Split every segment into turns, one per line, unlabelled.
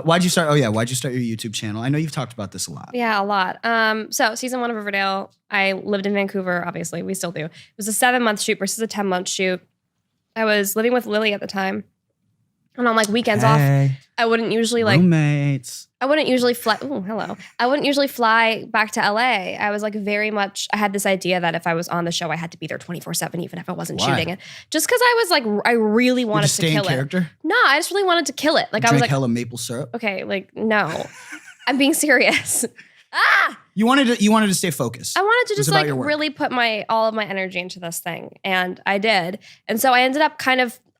Why'd you start? Oh yeah, why'd you start your YouTube channel? I know you've talked about this a lot.
Yeah, a lot. So season 1 of Riverdale, I lived in Vancouver. Obviously, we still do. It was a 7-month shoot versus a 10-month shoot. I was living with Lily at the time, and on like weekends off, I wouldn't usually
roommates.
I wouldn't usually fly. Oh, hello. I wouldn't usually fly back to LA. I was like very much. I had this idea that if I was on the show, I had to be there 24/7, even if I wasn't shooting it. Just because I was like, I really wanted to kill it. No, I just really wanted to kill it. Like I was like,
hella maple syrup.
Okay, like no, I'm being serious.
You wanted to stay focused.
I wanted to just like really put all of my energy into this thing, and I did. And so I ended up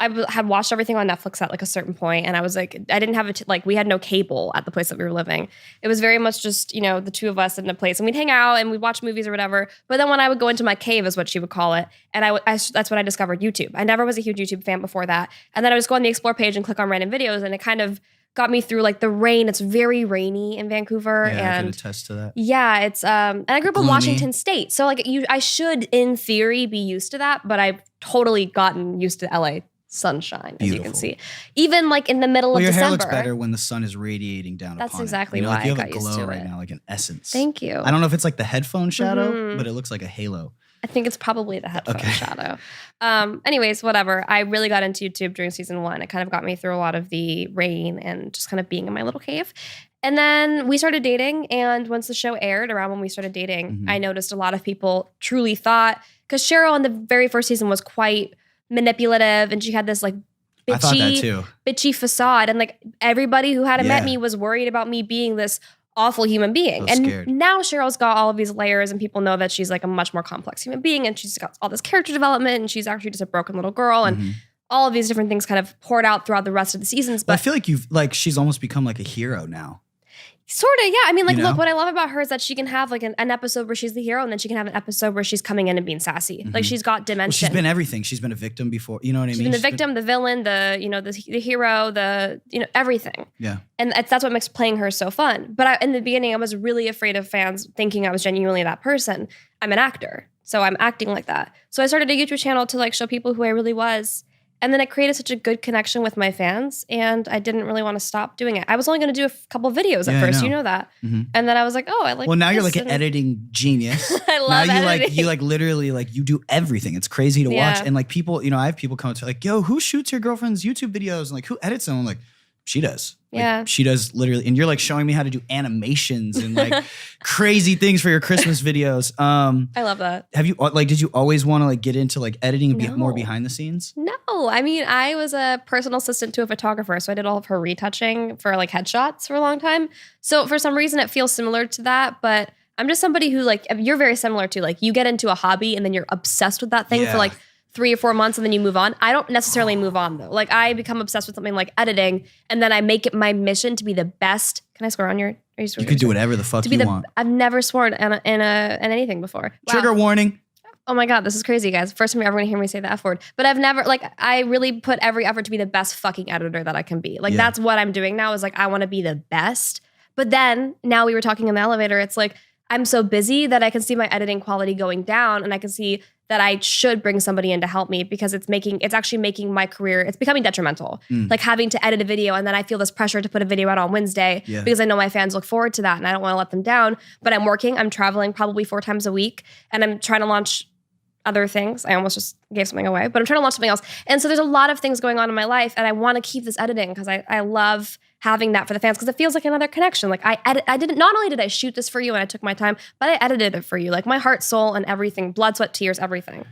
I had watched everything on Netflix at like a certain point, and I was like, I didn't have we had no cable at the place that we were living. It was very much just, the two of us in a place, and we'd hang out and we'd watch movies or whatever. But then when I would go into my cave, is what she would call it, and that's when I discovered YouTube. I never was a huge YouTube fan before that, and then I would just go on the explore page and click on random videos, and it kind of got me through like the rain. It's very rainy in Vancouver.
Yeah,
and
I can attest to that.
Yeah, it's and I grew up in Washington State, so like I should in theory be used to that, but I've totally gotten used to LA sunshine, as you can see. Even like in the middle of December.
Your hair looks better when the sun is radiating down upon it.
That's exactly why I got used to it. You have a glow
right now, like an essence.
Thank you.
I don't know if it's like the headphone shadow, but it looks like a halo.
I think it's probably the headphone shadow. Anyways, whatever. I really got into YouTube during season 1. It kind of got me through a lot of the rain and just kind of being in my little cave. And then we started dating. And once the show aired, around when we started dating, I noticed a lot of people truly thought, because Cheryl in the very first season was quite manipulative, and she had this like bitchy facade, and like everybody who hadn't met me was worried about me being this awful human being. And now Cheryl's got all of these layers, and people know that she's like a much more complex human being, and she's got all this character development, and she's actually just a broken little girl, and all of these different things kind of poured out throughout the rest of the seasons. But
I feel like she's almost become like a hero now.
Sort of, yeah. I mean, like, look, what I love about her is that she can have like an episode where she's the hero, and then she can have an episode where she's coming in and being sassy. Like she's got dimension. Well, she's
been everything. She's been a victim before. You know what I mean?
She's been the victim, the villain, the hero, everything.
Yeah.
And that's what makes playing her so fun. But in the beginning, I was really afraid of fans thinking I was genuinely that person. I'm an actor, so I'm acting like that. So I started a YouTube channel to like show people who I really was. And then it created such a good connection with my fans, and I didn't really want to stop doing it. I was only going to do a couple of videos at first, you know that. And then I was like, oh, I like.
Well, now you're like an editing genius.
I love editing.
You literally you do everything. It's crazy to watch, and like people, I have people come to like, yo, who shoots your girlfriend's YouTube videos, and like who edits them? I'm like, she does.
Yeah.
She does literally. And you're like showing me how to do animations and like crazy things for your Christmas videos.
I love that.
Did you always want to like get into like editing and be more behind the scenes?
No. I mean, I was a personal assistant to a photographer. So I did all of her retouching for like headshots for a long time. So for some reason it feels similar to that, but I'm just somebody who like, you're very similar to like, you get into a hobby and then you're obsessed with that thing for like 3 or 4 months and then you move on. I don't necessarily move on though. Like I become obsessed with something like editing, and then I make it my mission to be the best. Can I swear on your? You
can do whatever the fuck you want.
I've never sworn in anything before. Wow.
Trigger warning.
Oh my God, this is crazy, guys. First time you're ever gonna hear me say the F word. But I've never, I really put every effort to be the best fucking editor that I can be. Like that's what I'm doing now, is like I wanna be the best. But then now we were talking in the elevator, it's like I'm so busy that I can see my editing quality going down, and I can see that I should bring somebody in to help me, because it's actually making my career, it's becoming detrimental. Like having to edit a video, and then I feel this pressure to put a video out on Wednesday because I know my fans look forward to that, and I don't want to let them down. But I'm working, I'm traveling probably 4 times a week, and I'm trying to launch other things. I almost just gave something away, but I'm trying to launch something else. And so there's a lot of things going on in my life, and I want to keep this editing because I love having that for the fans, because it feels like another connection. Like not only did I shoot this for you and I took my time, but I edited it for you. Like my heart, soul, and everything, blood, sweat, tears, everything.